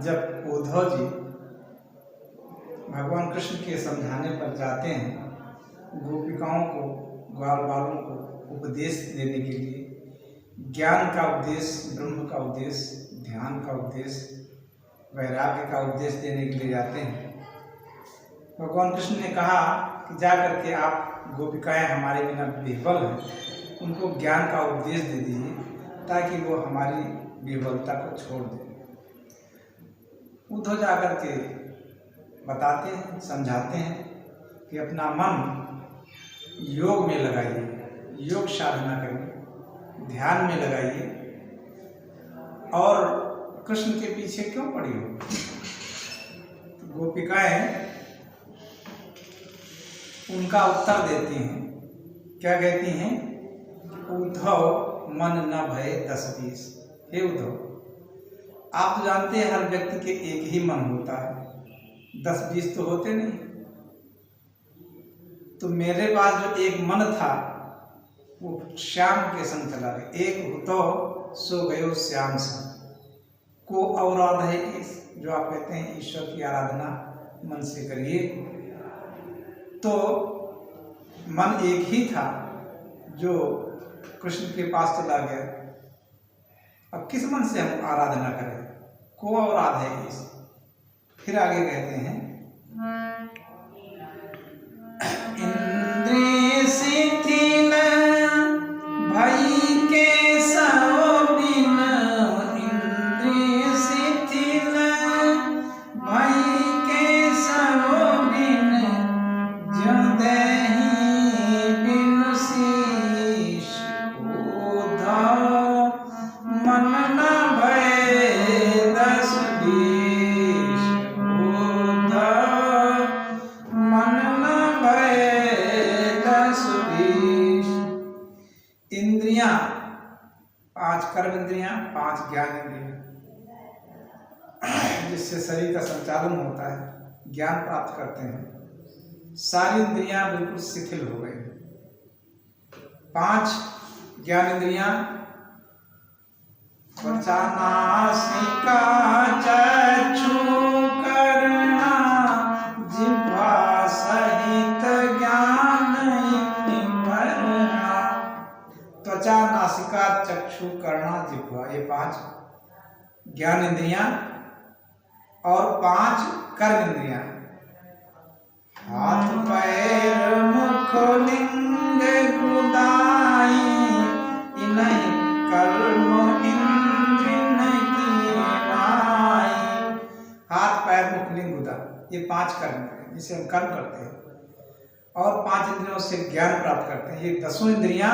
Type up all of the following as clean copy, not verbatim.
जब उद्धव जी भगवान कृष्ण के समझाने पर जाते हैं, गोपिकाओं को, ग्वाल बालों को उपदेश देने के लिए, ज्ञान का उपदेश, ब्रह्म का उपदेश, ध्यान का उपदेश, वैराग्य का उपदेश देने के लिए जाते हैं। भगवान कृष्ण ने कहा कि जा करके आप गोपिकाएं हमारे बिना विह्वल हैं, उनको ज्ञान का उपदेश दे दीजिए ताकि वो हमारी विह्वलता को छोड़ दें। उद्धव जा करके बताते हैं, समझाते हैं कि अपना मन योग में लगाइए, योग साधना करिए, ध्यान में लगाइए और कृष्ण के पीछे क्यों पड़ी हो। तो गोपिकाएं उनका उत्तर देती हैं, क्या कहती हैं? उद्धव मन न भय 10-20। हे उद्धव, आप तो जानते हैं हर व्यक्ति के एक ही मन होता है, 10-20 तो होते नहीं। तो मेरे पास जो एक मन था वो श्याम के संग चला गया। एक हुतो सो गयो श्याम संग को अवराध है इस, जो आप कहते हैं ईश्वर की आराधना मन से करिए। तो मन एक ही था जो कृष्ण के पास चला गया। अब किस मन से हम आराधना करें? को अवराध है इस। फिर आगे कहते हैं, इंद्रिय शिथिल भई केशव बिन, इंद्रिय शिथिल भई केशव बिन, ज्यों देहि बिनु शीश। उद्धव मन न भय 10-20। उद्धव मन न भय 10-20। इंद्रियां 5 कर्म इंद्रियां, 5 ज्ञान इंद्रियां, जिससे शरीर का संचालन होता है, ज्ञान प्राप्त करते हैं। सारी इंद्रियां बिल्कुल शिथिल हो गई। 5 ज्ञान इंद्रियां, त्वचा नासिका चक्षु कर्णा जिह्वा सहित ज्ञान इंद्रिया। त्वचा नासिका चक्षु कर्णा जिह्वा, ये 5 ज्ञान इंद्रियां और 5 कर्म इंद्रियां। हाथ पैर मुख लिंग गुदाई, इन्हीं कर्म इंद्रिन की नाई। हाथ पैर मुख लिंग गुदा, ये 5 कर्म इंद्रियां जिसे हम कर्म करते हैं, और 5 इंद्रियों से ज्ञान प्राप्त करते हैं। ये 10 इंद्रियां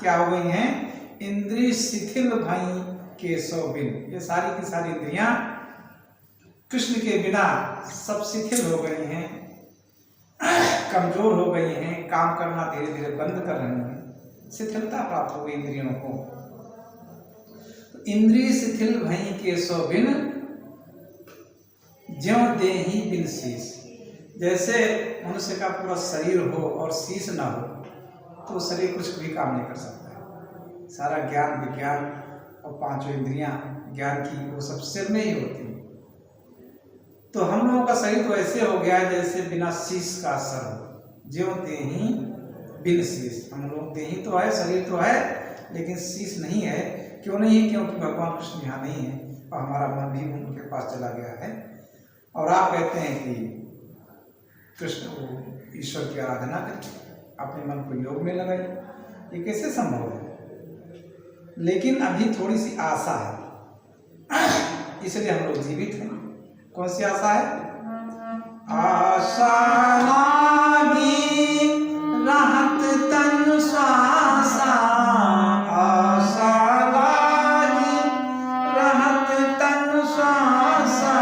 क्या हो गई हैं? इंद्रिय शिथिल भई केशव बिन। ये सारी की सारी इंद्रियां कृष्ण के बिना सब शिथिल हो गई हैं, कमजोर हो गई हैं, काम करना धीरे धीरे बंद कर रही हैं, शिथिलता प्राप्त हो गई इंद्रियों को। तो इंद्रिय शिथिल भई केशव बिन, ज्यों देहि बिन शीश। जैसे मनुष्य का पूरा शरीर हो और शीश ना हो तो शरीर कुछ भी काम नहीं कर सकता है। सारा ज्ञान विज्ञान और 5 इंद्रियां ज्ञान की वो सब सिर में ही होती हैं। तो हम लोगों का शरीर तो ऐसे हो गया है जैसे बिना शीश का सर हो, ज्यों देहि बिन शीश। हम लोग देहि तो है, शरीर तो है, लेकिन शीश नहीं है। क्यों नहीं है? क्योंकि भगवान कृष्ण यहाँ नहीं है और हमारा मन भी उनके पास चला गया है। और आप कहते हैं कि कृष्ण ईश्वर की आराधना करें, अपने मन को योग में लगाइए, ये कैसे संभव है? लेकिन अभी थोड़ी सी आशा है, इसलिए हम लोग जीवित हैं। कौन सी आशा है? आशा लागी रहत तन श्वासा, आशा लागी रहत तन श्वासा,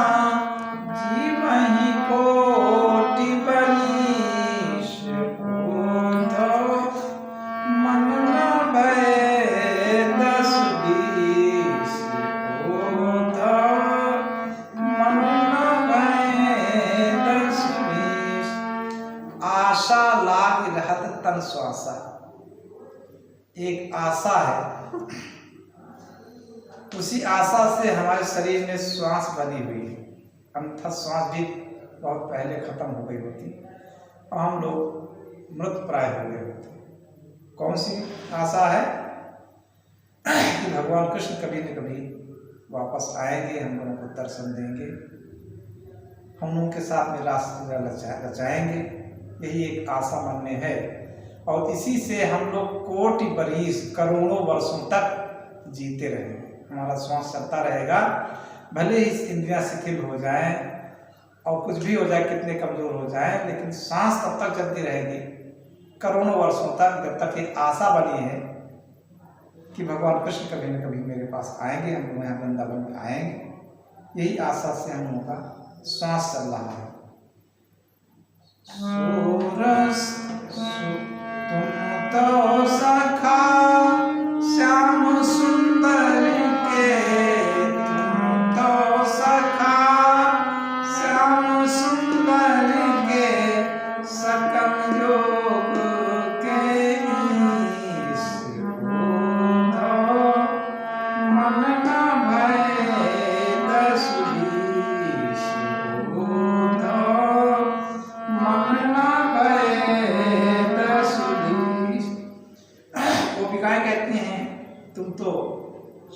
जीवहि कोटि बरीश। उद्धव मन न भय 10-20। उद्धव मन न भय 10-20। आशा लाग रहत तन श्वासा। एक आशा है उसी आशा से हमारे शरीर में श्वास बनी हुई है, अन्यथा श्वास भी बहुत पहले खत्म हो गई होती और हम लोग मृत प्राय हो गए होते। कौन सी आशा है कि भगवान कृष्ण कभी न कभी वापस आएंगे, हम लोगों को दर्शन देंगे, हम लोगों के साथ में रास रचाएंगे। यही एक आशा मन में है और इसी से हम लोग कोटि बरिस करोड़ों वर्षों तक जीते रहेंगे। हमारा श्वास चलता रहेगा, भले ही इंद्रियां शिथिल हो जाएं और कुछ भी हो जाए, कितने कमजोर हो जाएं, लेकिन सांस तब तक चलती रहेगी करोड़ों वर्षों तक, जब तक ये आशा बनी है कि भगवान कृष्ण कभी न कभी मेरे पास आएंगे, हम लोग यहाँ वृंदावन में आएंगे। यही आशा से हम लोगों का श्वास चल रहा है। तुम तो सखा श्याम सुंदर के, तुम तो सखा श्याम सुंदर के, सकल योग के ईश हो, मन न भय दसुरीश हो, मन न भय दसुरीश। गोपिकाएं कहती हैं तुम तो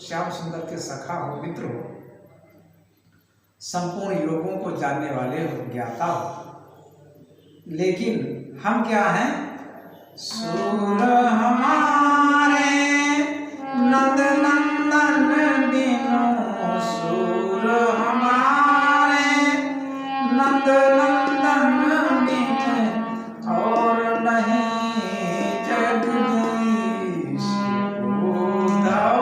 श्याम सुंदर के सखा हो, मित्र हो, संपूर्ण योगों को जानने वाले हो, ज्ञाता हो, लेकिन हम क्या हैं? सूर हमारे नंद नंदन बिनु, सूर हमारे नंद नंदन बिनु, और नहीं जगदीश उद्धव,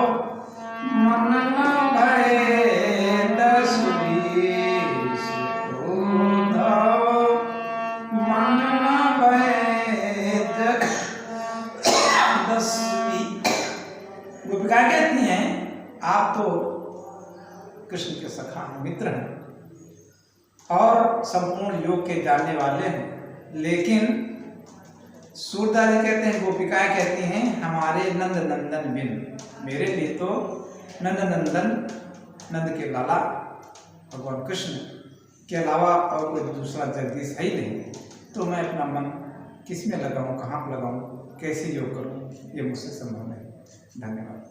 मन न भय दसुरीश उद्धव, मन न भय दसुरी। गोपिका कहती हैं आप तो कृष्ण के सखा हैं, मित्र हैं और संपूर्ण योग के जानने वाले हैं, लेकिन सूरदास जी कहते हैं, गोपिकाएं कहती हैं हमारे नंद नंदन बिन, मेरे लिए तो नंद नंदन, नंद के लाला भगवान कृष्ण के अलावा और कोई दूसरा जगदीश है ही नहीं, तो मैं अपना मन किस में लगाऊं, कहाँ पर लगाऊं, कैसे योग करूं, ये मुझसे संभव नहीं। धन्यवाद।